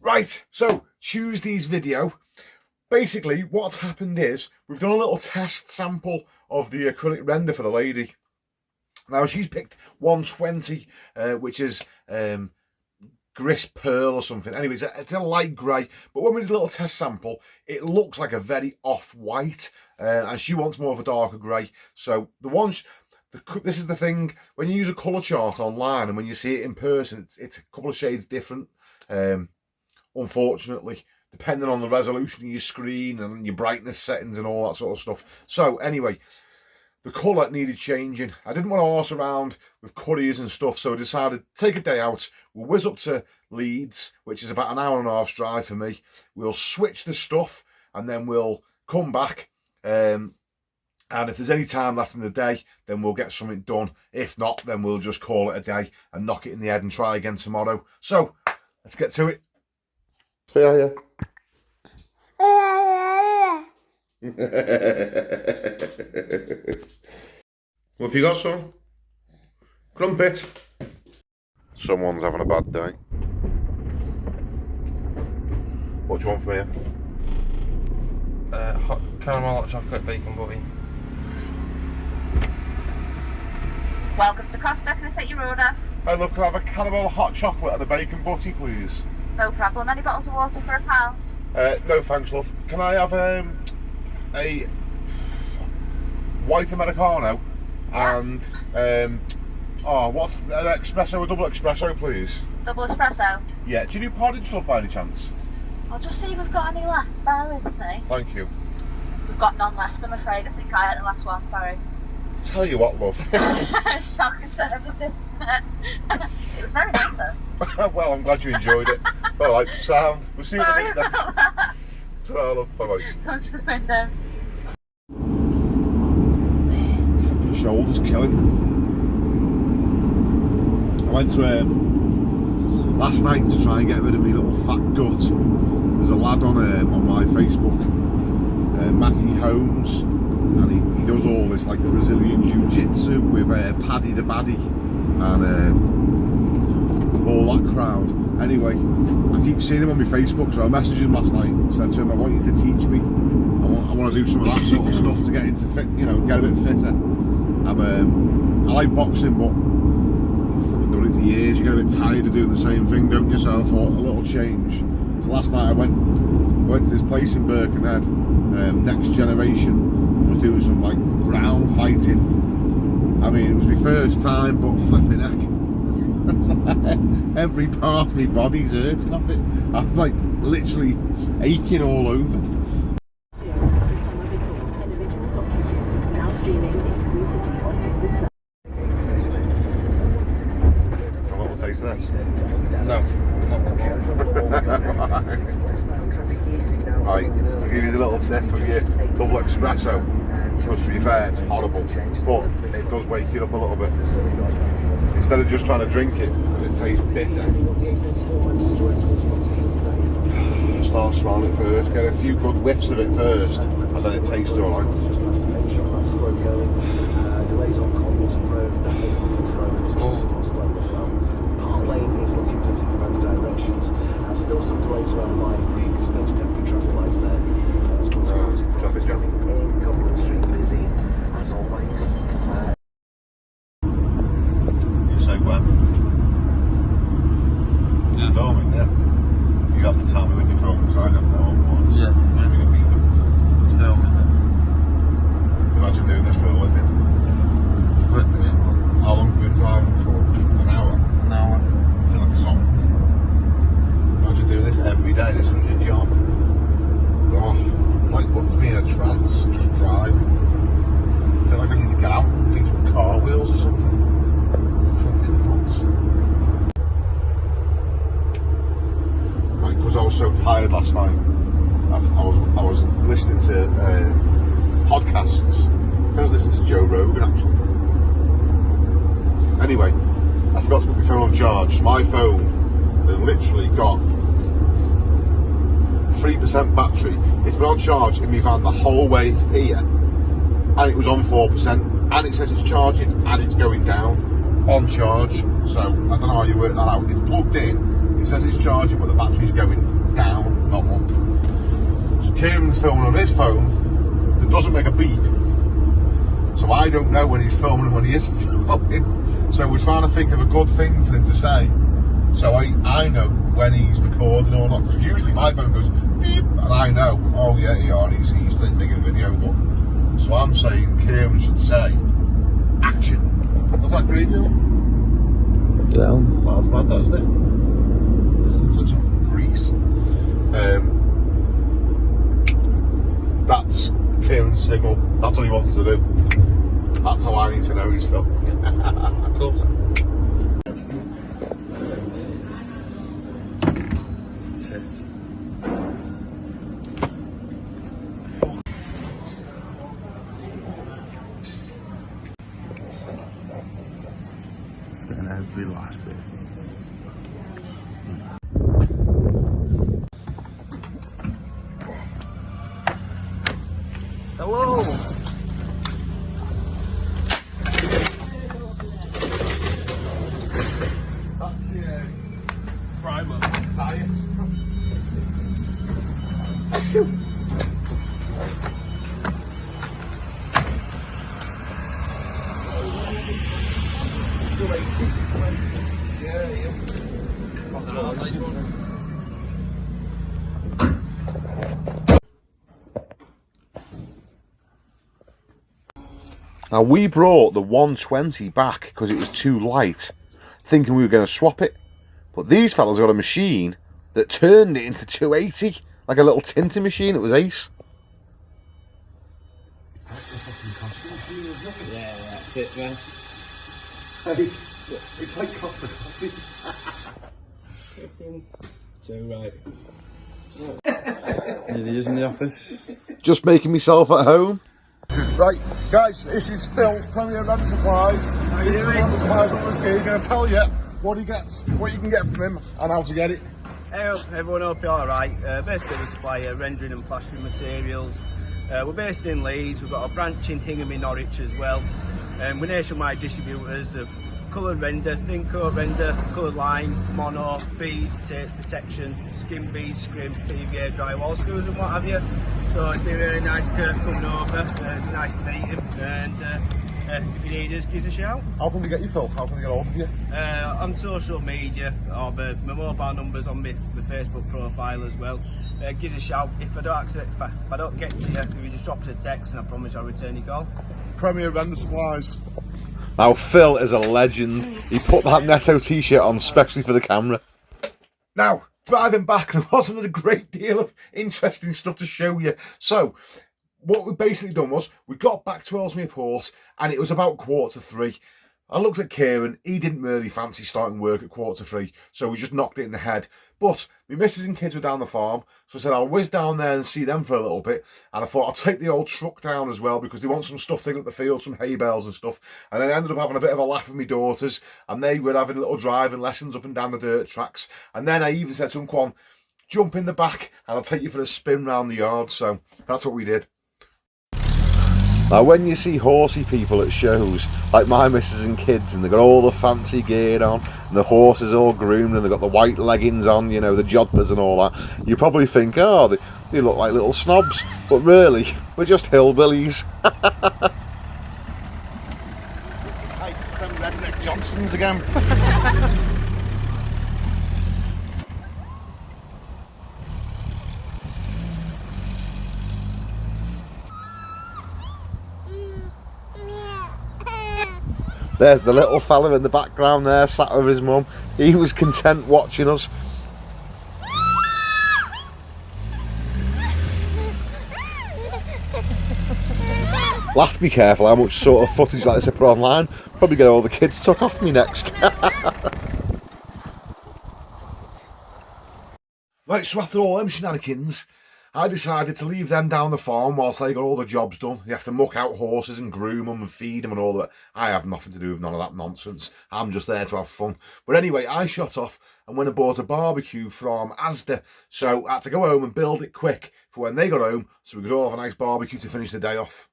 Right, so Tuesday's video. Basically, what's happened is we've done a little test sample of the acrylic render for the lady. Now, she's picked 120, which is gris pearl or something. Anyways, it's a light grey, but when we did a little test sample, it looks like a very off-white, and she wants more of a darker grey. So this is the thing, when you use a colour chart online and when you see it in person, it's a couple of shades different, unfortunately, depending on the resolution of your screen and your brightness settings and all that sort of stuff. So anyway, the colour needed changing. I didn't want to horse around with couriers and stuff, so I decided to take a day out. We'll whiz up to Leeds, which is about an hour and a half's drive for me. We'll switch the stuff and then we'll come back. And if there's any time left in the day, then we'll get something done. If not, then we'll just call it a day and knock it in the head and try again tomorrow. So let's get to it. Say hiya. What have you got, son? Crumpet. Someone's having a bad day. What do you want from here? Hot caramel hot chocolate bacon butty. Welcome to Costa. Can I take your order? Hey love, can I have a caramel hot chocolate and a bacon butty, please? No problem. Any bottles of water for £1? No thanks, love. Can I have a white Americano and what's an espresso, a double espresso, please? Double espresso? Yeah. Do you do porridge stuff by any chance? I'll just see if we've got any left. Bear with me. Thank you. We've got none left, I'm afraid. I think I ate the last one, sorry. Tell you what, love. Shocking service. It was very nice, though. Well, I'm glad you enjoyed it. Alright, sound. We'll see you in a minute then. So, love. Bye bye. Come to the window. Flipping shoulders killing. I went to last night to try and get rid of my little fat gut. There's a lad on my Facebook, Matty Holmes, and he does all this like Brazilian jiu-jitsu with Paddy the Baddie and all that crowd. Anyway, I keep seeing him on my Facebook, so I messaged him last night and said to him, I want you to teach me. I want to do some of that sort of stuff to get into fit, you know, get a bit fitter. I like boxing, but I've done it for years. You get a bit tired of doing the same thing, don't you? So I thought a little change. So last night I went to this place in Birkenhead, Next Generation, and was doing some like ground fighting. I mean, it was my first time, but flipping heck. Every part of my body's hurting off it. I'm like literally aching all over. A little taste of this? No, Right, I'll give you the little tip of your double espresso. Because to be fair, it's horrible, but it does wake you up a little bit. Instead of just trying to drink it, because it tastes bitter. Start smelling it first, get a few good whiffs of it first, and then it tastes alright. Still some delays around Line Green because those temporary traffic lights there. Traffic jam. In Cumberland Street, busy as always. You say when? Yeah. Filming, yeah. You have to tell me when you're filming, because I don't know otherwise. Yeah. I'm going to be filming it. Imagine doing this for a living. How long have you been driving for? An hour? An hour. I feel like a zombie. Imagine doing this every day, this was your job. Oh, it's like puts me in a trance, just driving. I feel like I need to get out and do some car wheels or something. Fucking nuts. Like, because I was so tired last night, I was listening to podcasts. I think I was listening to Joe Rogan actually. Anyway, I forgot to put my phone on charge. My phone has literally got 3% battery. It's been on charge in my van the whole way here, and it was on 4%, and it says it's charging and it's going down on charge. So I don't know how you work that out. It's plugged in It says it's charging, but the battery's going down, not up. So Kieran's filming on his phone that doesn't make a beep. So I don't know when he's filming and when he isn't filming. So we're trying to think of a good thing for him to say. So I know when he's recording or not. Because usually my phone goes beep, and I know, oh yeah, he's making a video. But so I'm saying Kieran should say, action. Look like graveyard. Well, Well, that's bad, that, isn't it? Looks like some grease. That's Kieran's signal. That's what he wants to do. That's how I need to know he's filming. Cool. and every last bit. Hello. That's the Primer. diet. Still 80. Yeah. That's Oh, nice one. Now we brought the 120 back because it was too light, thinking we were going to swap it. But these fellas got a machine that turned it into 280, like a little tinting machine. It was ace. Yeah, that's it, man. It's like Costa Coffee. So right. Here he is in the office. Just making myself at home. Right, guys, this is Phil, Premier Random Supplies. This is Random Supplies on this game. He's going to tell you what he gets, what you can get from him, and how to get it. Hey up, everyone, hope you're alright. Basically, we supply rendering and plastering materials. We're based in Leeds, we've got a branch in Hingham in Norwich as well. We're nationwide distributors of coloured render, thin coat render, coloured line, mono, beads, tapes, protection, skin beads, scrim, PVA, drywall screws and what have you. So it's been really nice Kurt coming over, nice to meet him, and if you need us, give us a shout. How can they get you, Phil? How can they get hold of you? On social media, or my mobile number's on my Facebook profile as well. Give us a shout. If I don't get to you, if you just drop us a text and I promise I'll return your call. Premier Random Supplies. Now Phil is a legend. He put that Netto t-shirt on especially for the camera. Now, driving back, there wasn't a great deal of interesting stuff to show you. So, what we basically done was, we got back to Ellesmere Port, and it was about 3:15. I looked at Kieran, he didn't really fancy starting work at 3:15, so we just knocked it in the head. But my missus and kids were down the farm, so I said I'll whiz down there and see them for a little bit. And I thought I'll take the old truck down as well, because they want some stuff taken up the field, some hay bales and stuff. And then I ended up having a bit of a laugh with my daughters, and they were having little driving lessons up and down the dirt tracks. And then I even said to them, "Come on, jump in the back and I'll take you for a spin round the yard." So that's what we did. Now when you see horsey people at shows, like my missus and kids, and they've got all the fancy gear on, and the horses all groomed, and they've got the white leggings on, you know, the jodhpurs and all that, you probably think, oh, they look like little snobs. But really, we're just hillbillies. Hey, them redneck Johnsons again. There's the little fella in the background there, sat with his mum. He was content watching us. We'll have to be careful how much sort of footage like this I put online. Probably get all the kids took off me next. Right, so after all them shenanigans, I decided to leave them down the farm whilst they got all the jobs done. You have to muck out horses and groom them and feed them and all that. I have nothing to do with none of that nonsense. I'm just there to have fun. But anyway, I shot off and went and bought a barbecue from Asda. So I had to go home and build it quick for when they got home, so we could all have a nice barbecue to finish the day off.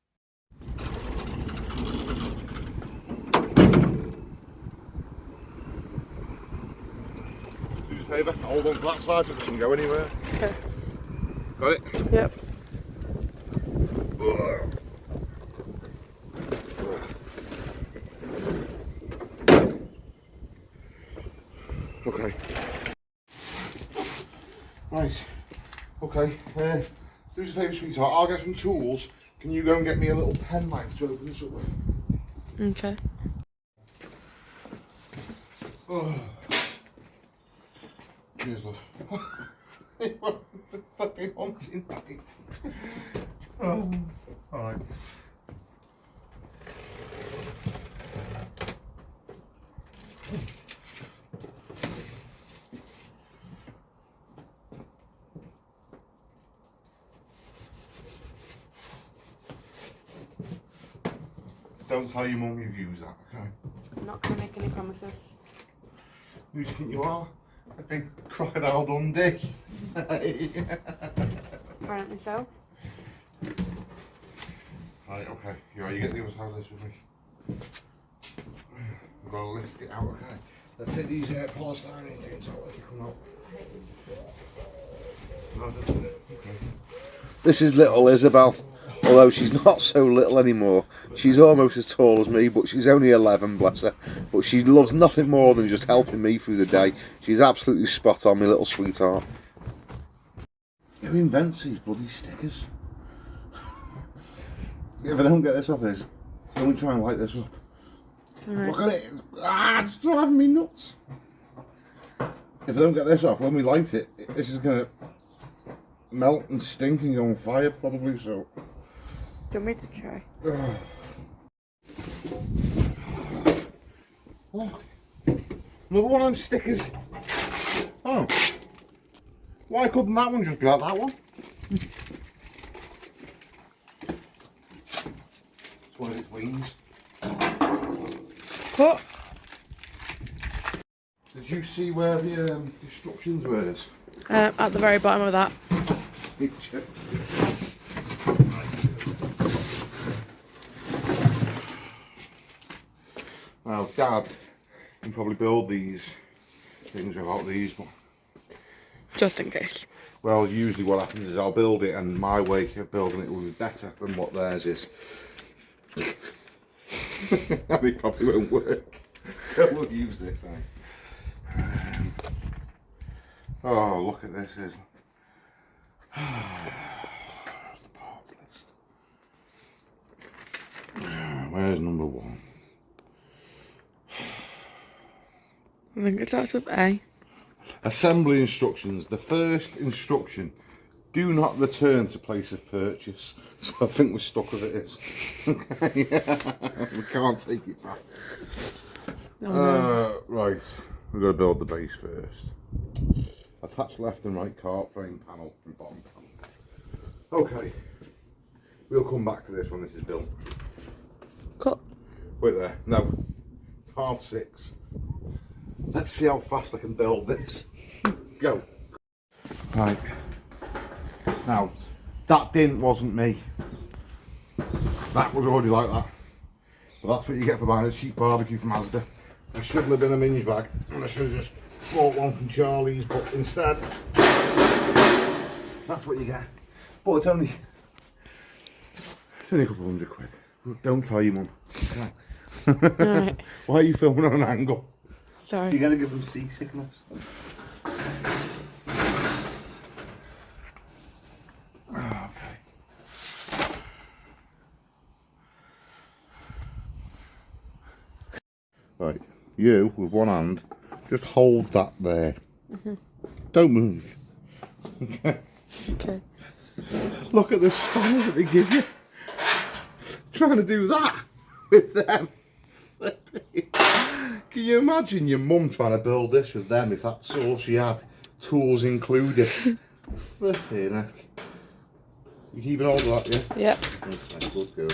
Who's favour, hold on to that side so it doesn't go anywhere. Okay. Got it? Yep. Okay. Right. Okay. Do us a favour, sweetheart. I'll get some tools. Can you go and get me a little pen knife to open this up with? Okay. Oh. Cheers, love. Flipping haunting knife. Oh. Alright. Don't tell your mum you've used that, okay? I'm not going to make any promises. Who do you think you are? A big crocodile Dundee. Apparently so. Right, okay. You get the other side of this with me. I've got to lift it out, okay? Let's take these polystyrene things out, let it come out. No, okay. This is little Isabel. Although she's not so little anymore. She's almost as tall as me, but she's only 11, bless her. But she loves nothing more than just helping me through the day. She's absolutely spot on, my little sweetheart. Who invents these bloody stickers? If I don't get this off this, let me try and light this up. Right. Look at it. It's driving me nuts. If I don't get this off, when we light it, this is going to melt and stink and go on fire probably, so... Do you want me to try? Look. Another one of them stickers. Oh. Why couldn't that one just be like that one? It's one of its wings. Cut. Did you see where the instructions were? This? At the very bottom of that. Picture. Now, Dad can probably build these things without these, but Just in case. well, usually what happens is I'll build it, and my way of building it will be better than what theirs is. And it probably won't work, so we'll use this. Oh, look at this! Is the parts list? Where's number one? I think it starts with A. Assembly instructions. The first instruction: do not return to place of purchase. So I think we're stuck with it. Is we can't take it back. Oh, no. Right, we've got to build the base first. Attach left and right cart frame panel and bottom panel. Okay, we'll come back to this when this is built. Cut. Wait there. No, it's 6:30. Let's see how fast I can build this. Go. Right. Now, that dint wasn't me. That was already like that. But that's what you get for buying a cheap barbecue from Asda. I shouldn't have been a minge bag, and I should have just bought one from Charlie's, but instead, that's what you get. But it's only a couple £100. Don't tell your mum. Right. Why are you filming on an angle? Sorry. You're going to give them seasickness. Okay. Right, you with one hand, just hold that there. Don't move. Okay. Okay. Look at the spanners that they give you. Trying to do that with them. Can you imagine your mum trying to build this with them if that's all she had? Tools included. Flipping heck. You keeping hold of that, yeah? Yep. Okay, good girl.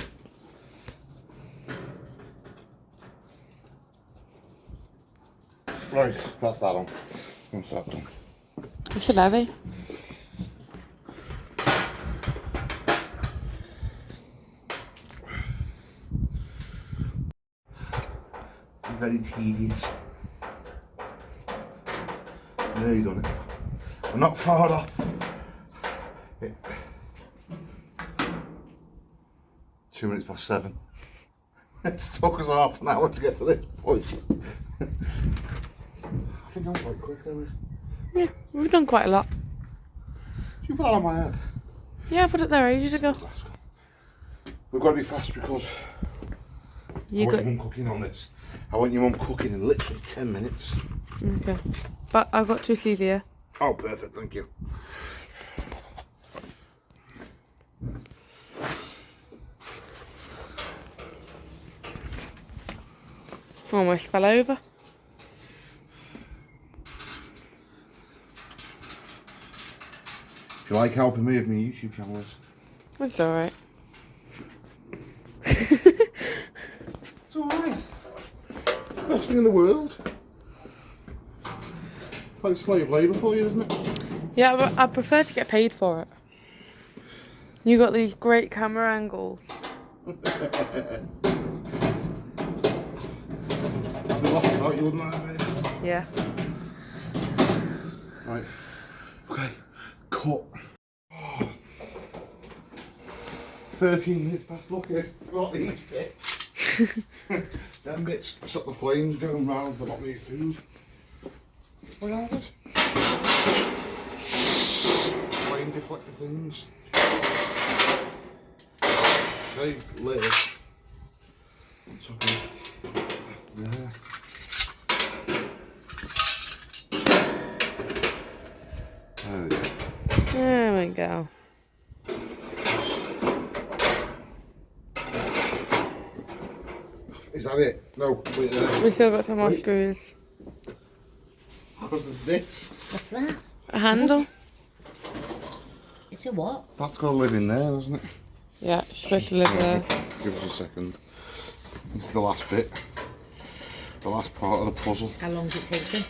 Right, that's that on. What's that done? It's so heavy. Very tedious. There you done it. I'm not far off. It, 2 minutes past 7. It's took us half an hour to get to this point. I think I'm quite quick though. Yeah, we've done quite a lot. You put that on my head. Yeah, I put it there ages ago. We've got to be fast because You I want got your mum cooking on this. I want your mum cooking in literally 10 minutes. okay, but I've got 2 sleeves here. Oh, perfect, thank you. Almost fell over. Do you like helping me with my YouTube channels? It's alright. It's alright. It's the best thing in the world. It's like slave labour for you, isn't it? Yeah, but I prefer to get paid for it. You got these great camera angles. I'd be lost without you, wouldn't I, mate? Yeah. Right. Okay. Cut. Oh. 13 minutes past. Look at forgot these bits. Them bits to stop the flames going round the bottom of your food. What else? Flame deflector things. They live. It's okay. There. There we go. There we go. Is that it? No, wait there. We still got some more screws. Because there's this. What's that? A handle? It's a what? That's got to live in there, doesn't it? Yeah, it's supposed to live there. Give us a second. This is the last bit. The last part of the puzzle. How long does it take them?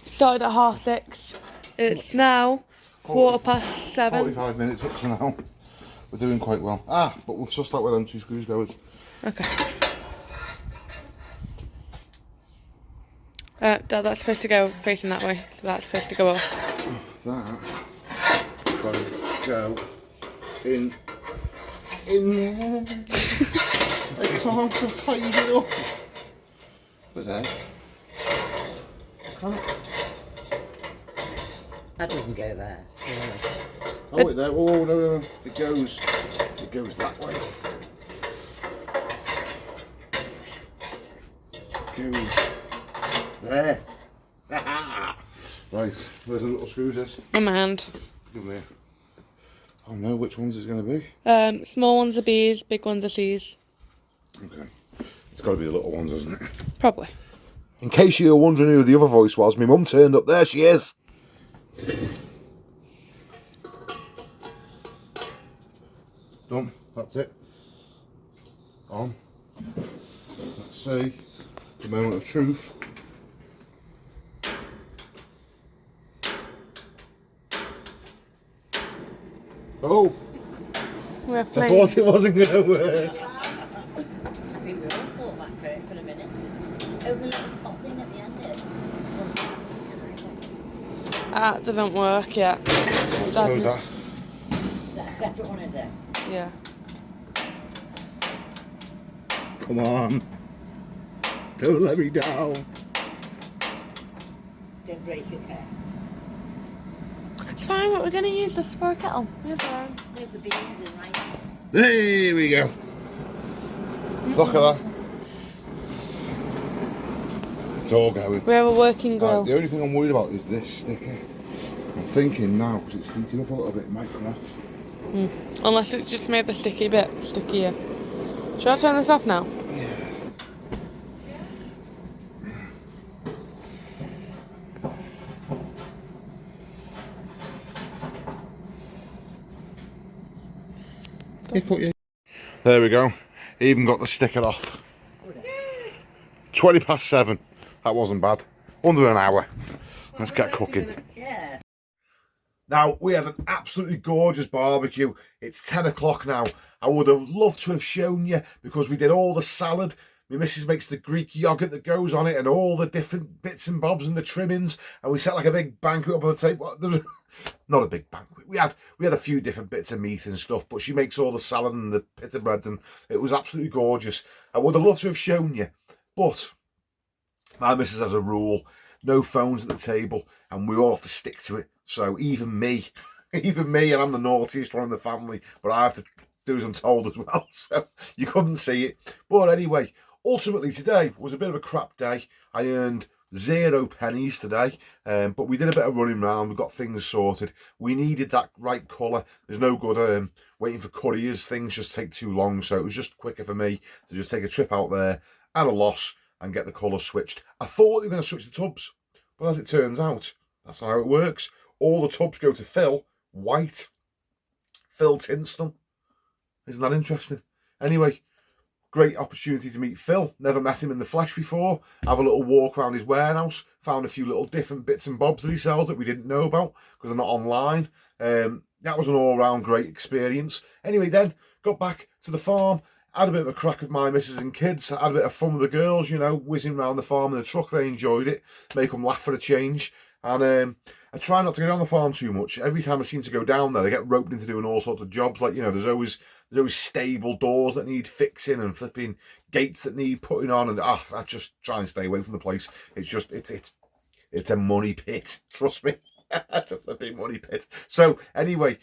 Started at 6:30. It's now 7:15. 45 minutes up to now. We're doing quite well. Ah, but we've sussed out where them 2 screws goes. Okay. Dad, that's supposed to go facing that way, so that's supposed to go off. That got to go in there. I can't tidy it up. But there. Can't. That doesn't go there. Oh wait there. Oh no. It goes that way. It goes there. Right, where's the little screws is? In my hand. Give me. Oh no, which ones is it going to be? Small ones are B's, big ones are C's. Okay. It's got to be the little ones, isn't it? Probably. In case you were wondering who the other voice was, my mum turned up. There she is. Done. That's it. On. Let's see. The moment of truth. Oh! We're I flames. thought it wasn't going to work. I think we all thought that for a minute. Oh, the little pot thing at the end is. That doesn't work yet. Close that. Is that a separate one, is it? Yeah. Come on. Don't let me down. Don't break your car. It's fine, but we're going to use this for a kettle. We have our own. Leave the beans and rice. There we go. Look at that. It's all going. We have a working grill. The only thing I'm worried about is this sticker. I'm thinking now, because it's heating up a little bit, it might come off. Unless it just made the sticky bit stickier. Should I turn this off now? Yeah. There we go. Even got the sticker off. 20 past 7. That wasn't bad. Under an hour. Let's get cooking. Yeah. Now, we had an absolutely gorgeous barbecue. It's 10 o'clock now. I would have loved to have shown you because we did all the salad My missus makes the Greek yogurt that goes on it and all the different bits and bobs and the trimmings, and we set like a big banquet up on the table. There was not a big banquet. We had a few different bits of meat and stuff, but she makes all the salad and the pita breads, and it was absolutely gorgeous. I would have loved to have shown you, but my missus has a rule: no phones at the table, and we all have to stick to it. So even me, and I'm the naughtiest one in the family, but I have to do as I'm told as well. So you couldn't see it. But anyway, ultimately today was a bit of a crap day. I earned 0 pennies today, but we did a bit of running around. We got things sorted. We needed that right colour. There's no good waiting for couriers. Things just take too long, so it was just quicker for me to just take a trip out there at a loss and get the colour switched. I thought they were going to switch the tubs, but as it turns out, that's not how it works. All the tubs go to Phil, white. Phil tints them. Isn't that interesting? Anyway, great opportunity to meet Phil. Never met him in the flesh before. Have a little walk around his warehouse. Found a few little different bits and bobs that he sells that we didn't know about because they're not online. That was an all-round great experience. Anyway, then got back to the farm. Had a bit of a crack with my missus and kids. Had a bit of fun with the girls, you know, whizzing around the farm in the truck. They enjoyed it. Make them laugh for a change. And I try not to get on the farm too much. Every time I seem to go down there, they get roped into doing all sorts of jobs. Like, you know, there's always stable doors that need fixing and flipping gates that need putting on. And I just try and stay away from the place. It's just, it's a money pit. Trust me. It's a flipping money pit. So anyway,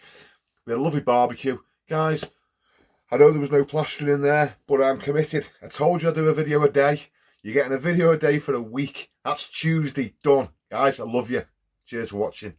we had a lovely barbecue. Guys, I know there was no plastering in there, but I'm committed. I told you I'd do a video a day. You're getting a video a day for a week. That's Tuesday. Done. Guys, I love you. Cheers for watching.